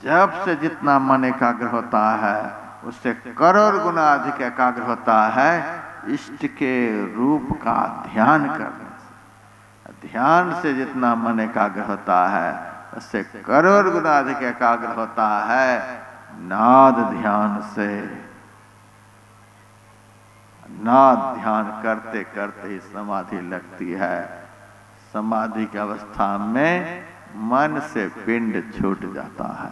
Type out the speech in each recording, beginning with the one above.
जब से जितना मन एकाग्र होता है उससे करोड़ गुना अधिक एकाग्र होता है इष्ट के रूप का ध्यान करने से। ध्यान से जितना मन एकाग्र होता है उससे करोड़ गुना अधिक एकाग्र होता है नाद ध्यान से। नाद ध्यान करते करते ही समाधि लगती है। समाधि की अवस्था में मन से पिंड छूट जाता है।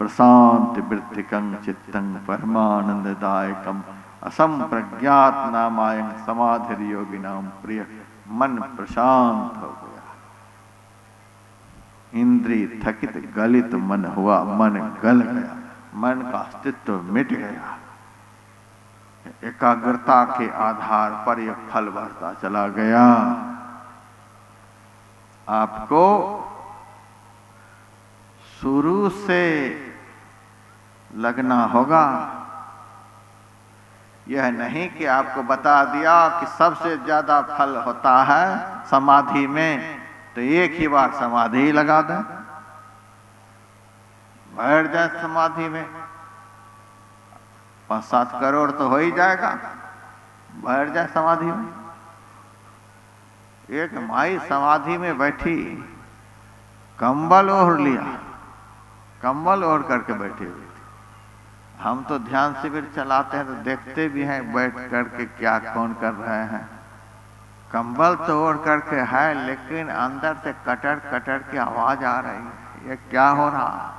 प्रशांत वृत्तिकं चित्तं परमानंददायकम असंप्रज्ञात नामायं समाधि योगिनाम प्रिय। मन प्रशांत हो गया, इंद्रिय थकित गलित मन हुआ, मन गल गया, मन का अस्तित्व मिट गया। एकाग्रता के आधार पर यह फल बढ़ता चला गया। आपको शुरू से लगना होगा। यह नहीं कि आपको बता दिया कि सबसे ज्यादा फल होता है समाधि में, तो एक ही बार समाधि लगा दें, बैठ जाए समाधि में, 5-7 करोड़ तो हो ही जाएगा। बैठ जाए समाधि में। एक माई समाधि में बैठी, कंबल ओढ़ लिया, कंबल ओढ़ करके बैठी हुई थी। हम तो ध्यान शिविर चलाते हैं तो देखते भी हैं बैठ करके क्या कौन कर रहे हैं। कंबल तो ओढ़ करके है, लेकिन अंदर से कटर कटर की आवाज आ रही है। ये क्या हो रहा है?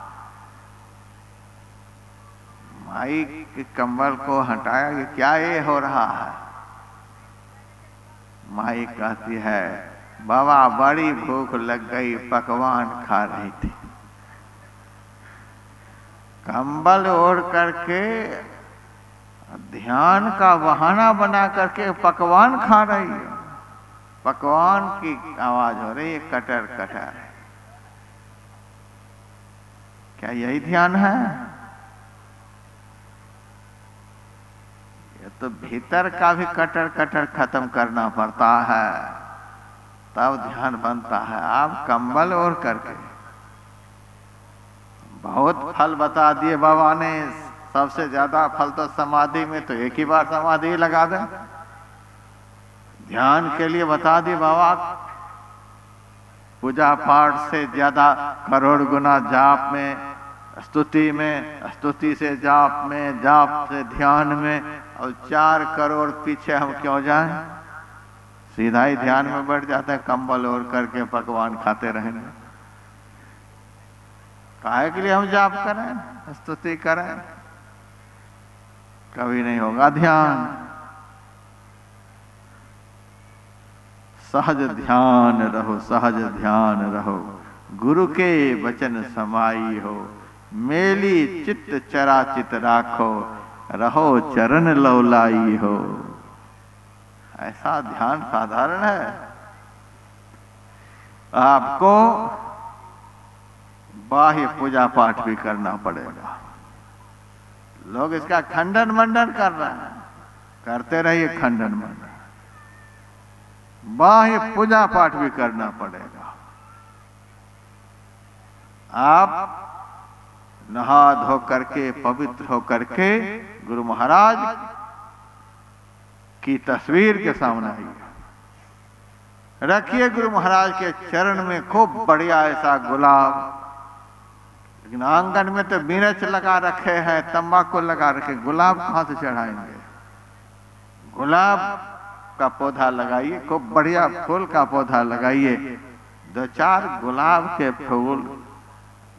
माई के कंबल को हटाया, ये क्या ये हो रहा है? माई कहती है, बाबा बड़ी भूख लग गई, पकवान खा रही थी। कंबल ओढ़ करके ध्यान का बहाना बना करके पकवान खा रही है। पकवान की आवाज हो रही है, कटर कटर। क्या यही ध्यान है? ये तो भीतर का भी कटर कटर खत्म करना पड़ता है, तब ध्यान बनता है। आप कंबल ओढ़ करके बहुत फल बता दिए बाबा ने। सबसे ज्यादा फल तो समाधि में, तो एक ही बार समाधि लगा दें। ध्यान के लिए बता दिए बाबा, पूजा पाठ से ज्यादा करोड़ गुना जाप में, स्तुति में, स्तुति से जाप में, जाप से ध्यान में, और 4 करोड़ पीछे हम क्यों जाएं? सीधा ही ध्यान में बैठ जाते हैं, कंबल ओढ़ करके पकवान खाते रहेंगे। काहे के लिए हम जाप करें, स्तुति करें? कभी नहीं होगा ध्यान। सहज ध्यान रहो, सहज ध्यान रहो, गुरु के वचन समाई हो। मेली चित्त चराचित राखो, रहो चरण लौलाई हो। ऐसा ध्यान साधारण है। आपको बाह्य पूजा पाठ भी करना पड़ेगा। लोग इसका खंडन मंडन कर रहे हैं, करते रहिए खंडन मंडन। बाह्य पूजा पाठ भी करना पड़ेगा। आप नहा धो करके, पवित्र हो करके गुरु महाराज की तस्वीर के सामने आइए, रखिए गुरु महाराज के चरण में खूब बढ़िया ऐसा गुलाब। लेकिन आंगन में तो मिर्च लगा रखे हैं, तंबाकू लगा रखे, गुलाब कहां से चढ़ाएंगे? गुलाब का पौधा लगाइए, खूब बढ़िया फूल का पौधा लगाइए। 2-4 गुलाब के फूल,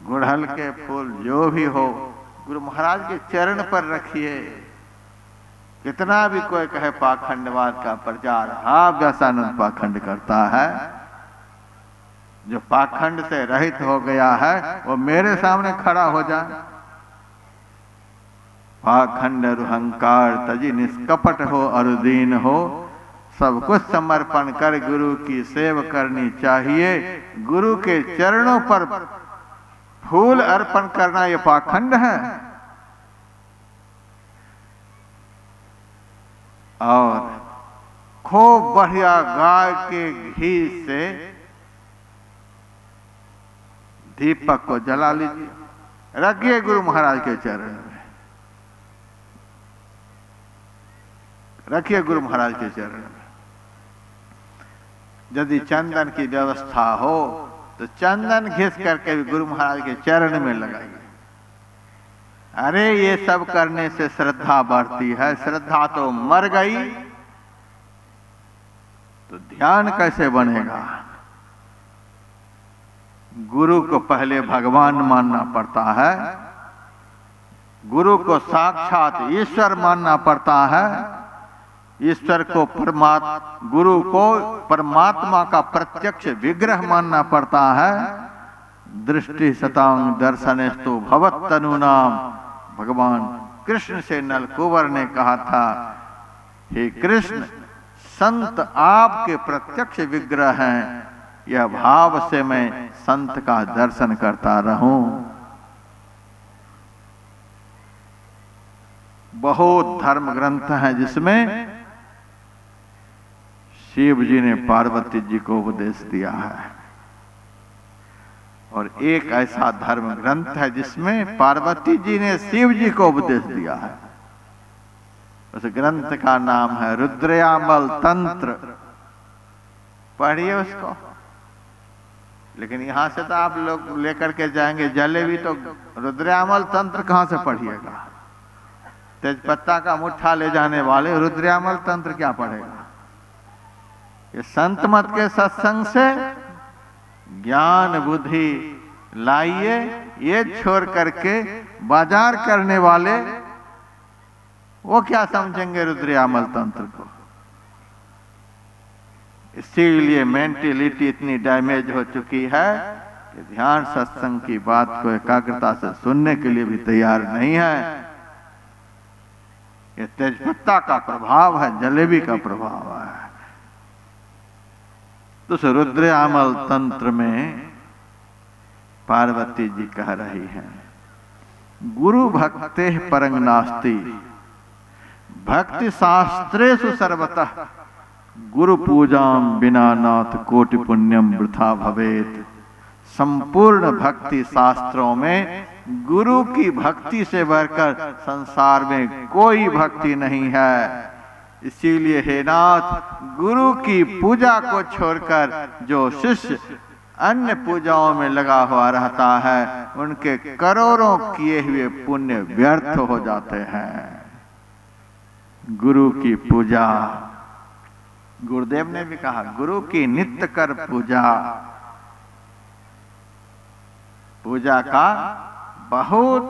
गुड़हल के फूल, जो भी हो, गुरु महाराज के चरण पर रखिए। कितना भी कोई कहे पाखंडवाद का प्रचार, हाँ व्यासानंद पाखंड करता है। जो पाखंड से रहित हो गया है वो मेरे सामने खड़ा हो जाए। पाखंड अहंकार तजी निष्कपट हो और दीन हो, सब कुछ समर्पण कर गुरु की सेवा करनी चाहिए। गुरु के चरणों पर फूल अर्पण करना ये पाखंड है। और खूब बढ़िया गाय के घी से दीपक को जला लीजिए, रखिए गुरु महाराज के चरण में, रखिए गुरु महाराज के चरण में। यदि चंदन की व्यवस्था हो तो चंदन घिस करके भी गुरु महाराज के चरण में लगाइए। अरे ये सब करने से श्रद्धा बढ़ती है, श्रद्धा तो मर गई तो ध्यान कैसे बनेगा? गुरु को पहले भगवान मानना पड़ता है, गुरु को साक्षात ईश्वर मानना पड़ता है, ईश्वर को गुरु को परमात्मा का प्रत्यक्ष विग्रह मानना पड़ता है। दृष्टि सतांग दर्शनेस्तु भवत्तनुनाम, भगवान कृष्ण से नलकुंवर ने कहा था, हे कृष्ण, संत आपके प्रत्यक्ष विग्रह हैं, यह भाव से मैं संत का दर्शन करता रहूं। बहुत धर्म ग्रंथ हैं जिसमें शिव जी ने पार्वती जी को उपदेश दिया है, और एक ऐसा धर्म ग्रंथ है जिसमें पार्वती जी ने शिव जी को उपदेश दिया है। उस ग्रंथ का नाम है रुद्रयामल तंत्र। पढ़िए उसको। लेकिन यहां से तो आप लोग लेकर के जाएंगे जलेबी, तो रुद्रयामल तंत्र कहां से पढ़िएगा? तेजपत्ता का मुट्ठा ले जाने वाले रुद्रयामल तंत्र क्या पढ़ेगा? ये संत मत के सत्संग से ज्ञान बुद्धि लाइए, ये छोड़ करके बाजार करने वाले वो क्या समझेंगे रुद्रयामल तंत्र को? इसीलिए मेंटेलिटी इतनी डैमेज हो चुकी है कि ध्यान सत्संग की बात को एकाग्रता से सुनने के लिए भी तैयार नहीं है। ये तेजपत्ता का प्रभाव है, जलेबी का प्रभाव है। तो उस रुद्रयामल तंत्र में पार्वती जी कह रही हैं, गुरु भक्ते परं नास्ति भक्ति शास्त्रेषु सर्वतः, गुरु पूजाम बिना नाथ कोटि पुण्यम वृथा भवेत। संपूर्ण भक्ति शास्त्रों में गुरु की भक्ति से बढ़कर संसार में कोई भक्ति नहीं है। इसीलिए हे नाथ, गुरु की पूजा को छोड़कर जो शिष्य अन्य पूजाओं में लगा हुआ रहता है, उनके करोड़ों किए हुए पुण्य व्यर्थ हो जाते हैं। गुरु की पूजा, गुरुदेव ने भी कहा, गुरु की नित्य कर पूजा। पूजा का बहुत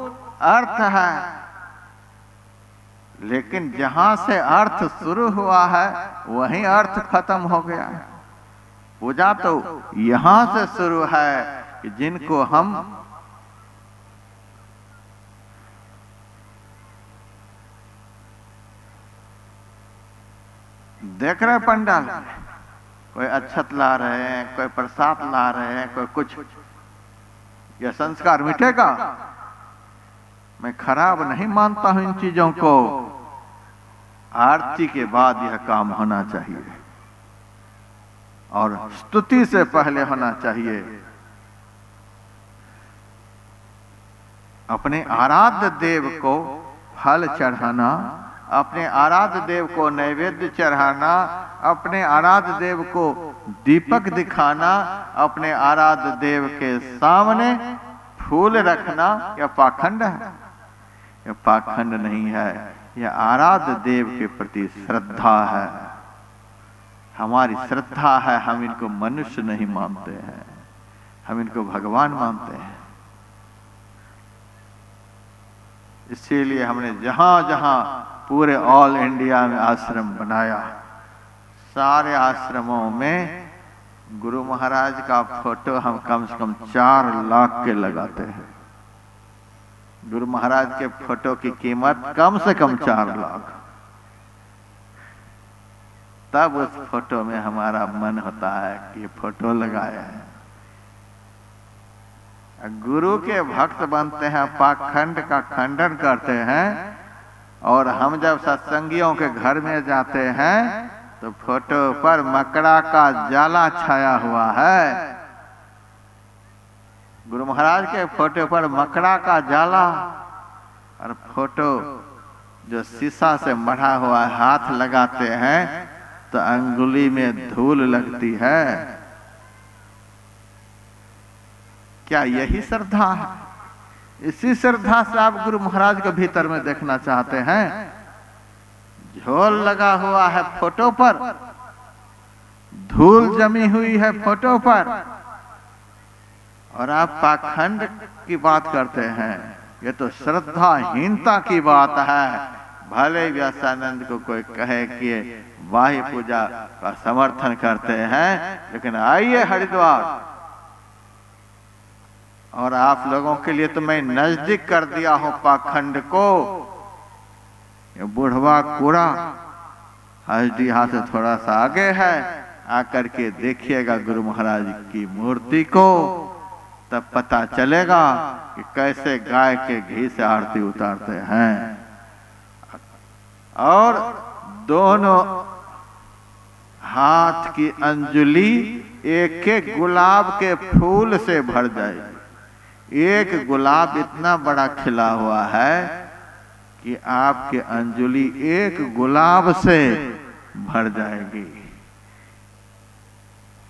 अर्थ है, लेकिन जहां से अर्थ शुरू हुआ है वहीं अर्थ खत्म हो गया है। पूजा तो यहां से शुरू है कि जिनको हम देख रहे हैं, पंडाल कोई अक्षत ला रहे हैं, कोई प्रसाद ला रहे हैं, कोई कुछ, यह संस्कार मिटेगा? मैं खराब नहीं मानता हूं इन चीजों को। आरती के बाद यह काम होना चाहिए और स्तुति से पहले होना चाहिए। अपने आराध्य देव को फल चढ़ाना, अपने आराध्य देव को नैवेद्य चढ़ाना, अपने आराध्य देव को दीपक दिखाना, अपने आराध्य देव के सामने फूल रखना, यह पाखंड है? यह पाखंड नहीं है, यह आराध्य देव के प्रति श्रद्धा है। हमारी श्रद्धा है, हम इनको मनुष्य नहीं मानते हैं, हम इनको भगवान मानते हैं। इसीलिए हमने जहां जहां पूरे ऑल इंडिया में आश्रम बनाया, सारे आश्रमों में गुरु महाराज का फोटो हम कम से कम 4 लाख के लगाते हैं। गुरु महाराज के फोटो की कीमत कम से कम 4 लाख। तब उस फोटो में हमारा मन होता है कि ये फोटो लगाया है। गुरु के भक्त बनते हैं, पाखंड का खंडन करते हैं, और हम जब सत्संगियों के घर में जाते हैं तो फोटो पर मकड़ा का जाला छाया हुआ है। गुरु महाराज के फोटो पर मकड़ा का जाला और फोटो जो शीशा से मढ़ा हुआ हाथ लगाते हैं तो अंगुली में धूल लगती है। क्या यही श्रद्धा है? इसी श्रद्धा से आप गुरु महाराज के भीतर में देखना चाहते हैं। झोल लगा हुआ है फोटो पर, धूल जमी हुई है फोटो पर, और आप पाखंड की बात करते हैं। ये तो श्रद्धाहीनता की बात है। भले व्यासानंद को कोई कहे कि बाह्य पूजा का समर्थन करते हैं, लेकिन आइए हरिद्वार, और आप लोगों के लिए तो मैं नजदीक कर दिया हूं पाखंड को। ये बुढ़वा कूड़ा हजडीहा से थोड़ा सा आगे है, आकर के देखिएगा गुरु महाराज की मूर्ति को, तब पता चलेगा कि कैसे गाय के घी से आरती उतारते हैं। और दोनों हाथ की अंजुली एक एक गुलाब के फूल से भर जाएगी। एक गुलाब इतना बड़ा खिला हुआ है कि आपके अंजुली एक गुलाब से भर जाएगी।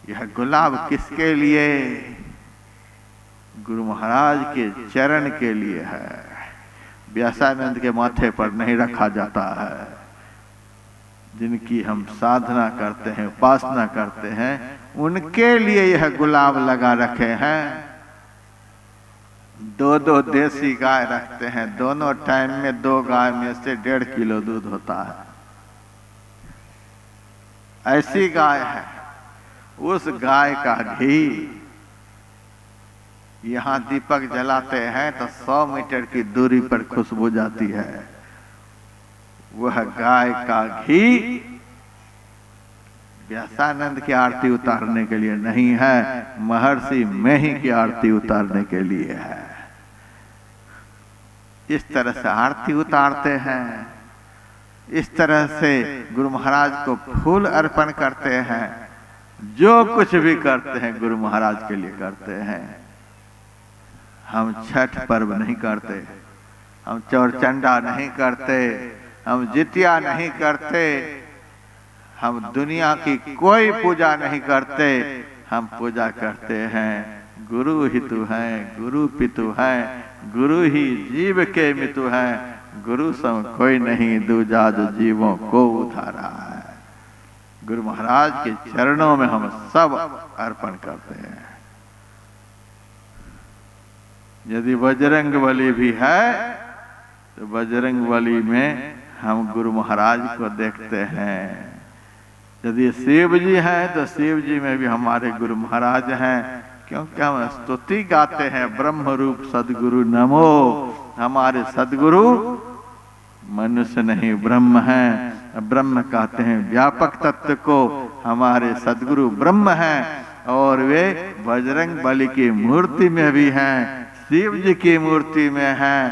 यह गुलाब किसके लिए? गुरु महाराज के चरण के लिए है। व्यासानंद के माथे पर नहीं रखा जाता है। जिनकी हम साधना करते हैं, उपासना करते हैं, उनके लिए यह गुलाब लगा रखे हैं। दो दो देसी गाय रखते हैं, दोनों टाइम में 2 गाय में से 1.5 किलो दूध होता है। ऐसी गाय है। उस गाय का घी यहाँ दीपक जलाते हैं तो 100 मीटर की दूरी पर खुशबू जाती है। वह गाय का घी व्यासानंद की आरती उतारने के लिए नहीं है, महर्षि मेही की आरती उतारने के लिए है। इस तरह से आरती उतारते हैं। इस तरह से गुरु महाराज को फूल अर्पण करते हैं। जो कुछ भी करते हैं गुरु महाराज के लिए करते हैं। हम छठ पर्व नहीं करते, हम चौरचंडा नहीं करते, हम जितिया नहीं करते, हम दुनिया की कोई पूजा नहीं करते। हम पूजा करते हैं गुरु हितु हैं, गुरु पितु हैं, गुरु ही जीव के मितु हैं। गुरु सम कोई नहीं, दूजा जो जीवों को उधारा है। गुरु महाराज के चरणों में हम सब अर्पण करते हैं। यदि बजरंग बली भी है तो बजरंग बली में हम गुरु महाराज को देखते हैं। यदि शिव जी हैं तो शिव जी में भी हमारे गुरु महाराज हैं, क्योंकि हम स्तुति गाते हैं ब्रह्म रूप सदगुरु नमो। हमारे सदगुरु मनुष्य नहीं ब्रह्म हैं। ब्रह्म कहते हैं व्यापक तत्व को। हमारे सदगुरु ब्रह्म हैं और वे बजरंग बली की मूर्ति में भी हैं, शिव जी की मूर्ति में हैं,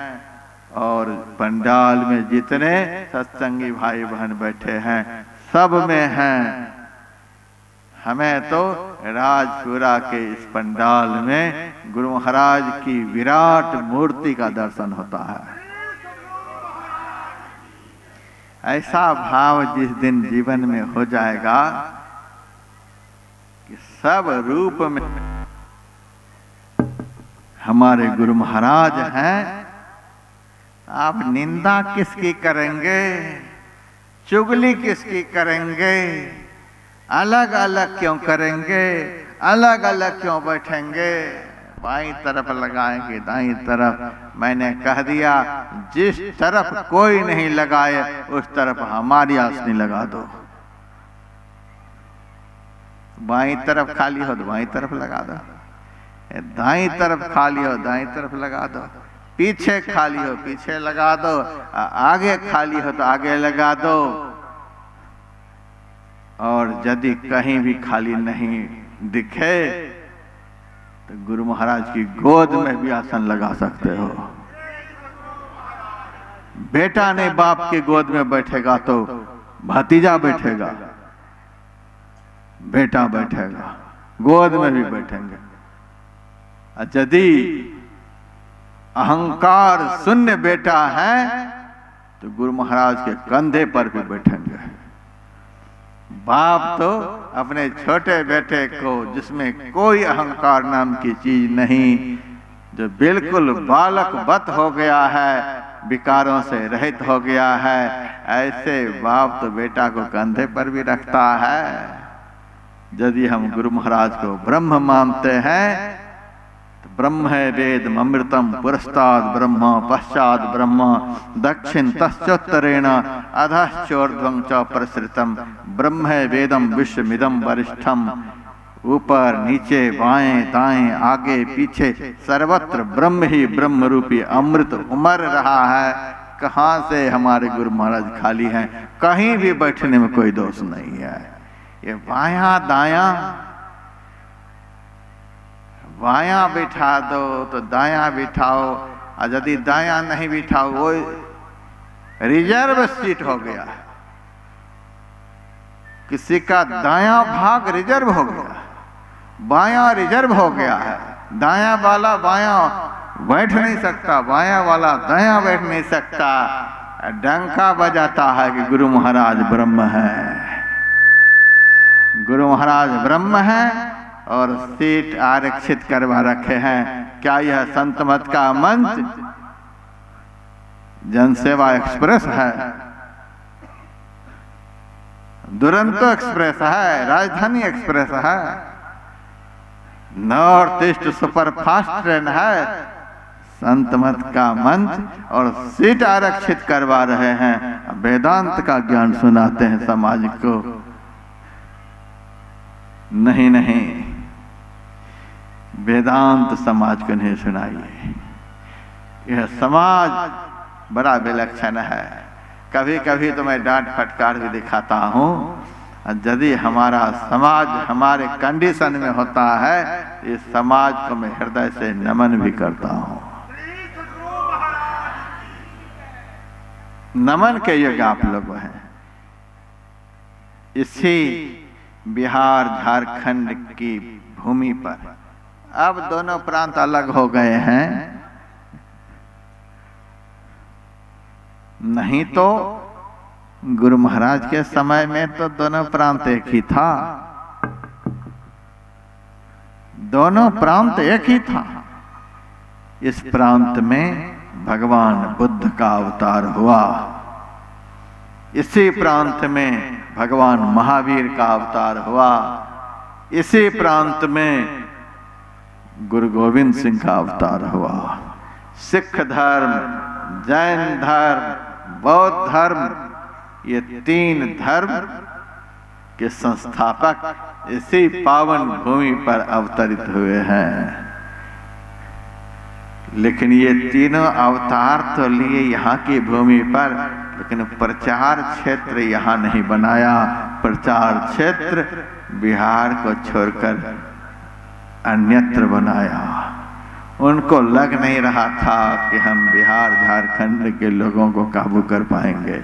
और पंडाल में जितने सत्संगी भाई बहन बैठे हैं सब में हैं। हमें तो राजपुरा के इस पंडाल में गुरु महाराज की विराट मूर्ति का दर्शन होता है। ऐसा भाव जिस दिन जीवन में हो जाएगा कि सब रूप में हमारे गुरु महाराज हैं, आप निंदा किसकी करेंगे, चुगली किसकी करेंगे, अलग अलग क्यों करेंगे, अलग अलग क्यों बैठेंगे, बाईं तरफ लगाएंगे दाईं तरफ। मैंने कह दिया जिस तरफ कोई नहीं लगाए उस तरफ हमारी आसनी लगा दो। बाईं तरफ खाली हो तो बाईं तरफ लगा दो, दाईं तरफ खाली हो दाईं तरफ लगा दो, पीछे खाली हो पीछे लगा दो, आगे खाली हो तो आगे लगा दो। और यदि कहीं भी खाली नहीं दिखे तो गुरु महाराज की गोद में भी आसन लगा सकते हो। बेटा ने बाप की गोद में बैठेगा तो भतीजा बैठेगा, बेटा बैठेगा, गोद में भी बैठेंगे। यदि अहंकार शून्य बेटा है तो गुरु महाराज के कंधे पर भी बैठेंगे। बाप तो अपने छोटे बेटे को, जिसमें कोई अहंकार नाम की चीज नहीं, जो बिल्कुल बालकवत हो गया है, विकारों से रहित हो गया है, ऐसे बाप तो बेटा को कंधे पर भी रखता है। यदि हम गुरु महाराज को ब्रह्म मानते हैं तो ब्रह्म है वेद अमृतम पुरस्ताद ब्रह्म पश्चात ब्रह्म दक्षिण तश्चोत्तरेण अधश्चोर्ध्वं च प्रसृतम ब्रह्म है वेदम विश्वमिदम वरिष्ठम। ऊपर नीचे बाएं दाएं आगे पीछे सर्वत्र ब्रह्म ही ब्रह्म रूपी अमृत उमर रहा है। कहाँ से हमारे गुरु महाराज खाली हैं? कहीं भी बैठने में कोई दोष नहीं है। ये बायां दायां, बायां बिठा दो तो दायां बिठाओ, और यदि दायां नहीं बिठाओ वो रिजर्व सीट हो गया। किसी का दायां भाग रिजर्व हो गया, बायां रिजर्व हो गया है। दायां वाला बायां बैठ नहीं सकता, बायां वाला दायां बैठ नहीं सकता। डंका बजाता है कि गुरु महाराज ब्रह्म है, गुरु महाराज ब्रह्म है और सीट आरक्षित करवा रखे हैं। क्या यह संत मत का मंच जनसेवा एक्सप्रेस है, दुरंतो एक्सप्रेस है, राजधानी एक्सप्रेस है, north east super fast train है? संत मत का मंच और सीट आरक्षित करवा रहे हैं, वेदांत का ज्ञान सुनाते हैं समाज को। नहीं नहीं, वेदांत समाज को नहीं सुनाइए। यह समाज बड़ा विलक्षण है। कभी कभी तो मैं डांट फटकार भी दिखाता हूँ। यदि हमारा समाज हमारे कंडीशन में होता है, इस समाज को मैं हृदय से नमन भी करता हूँ। नमन के युग आप लोग हैं। इसी बिहार झारखंड की भूमि पर अब दोनों प्रांत अलग हो गए हैं, नहीं तो गुरु महाराज के समय में तो दोनों प्रांत एक ही था, दोनों प्रांत एक ही था। इस प्रांत में भगवान बुद्ध का अवतार हुआ, इसी प्रांत में भगवान महावीर का अवतार हुआ, इसी प्रांत में गुरु गोविंद सिंह का अवतार हुआ। सिख धर्म, जैन धर्म, बौद्ध धर्म, ये तीन धर्म के संस्थापक इसी पावन भूमि पर अवतरित हुए हैं। लेकिन ये तीनों अवतार तो लिए यहाँ की भूमि पर, लेकिन प्रचार क्षेत्र यहाँ नहीं बनाया। प्रचार क्षेत्र बिहार को छोड़कर अन्यत्र बनाया। उनको लग नहीं रहा था कि हम बिहार झारखंड के लोगों को काबू कर पाएंगे।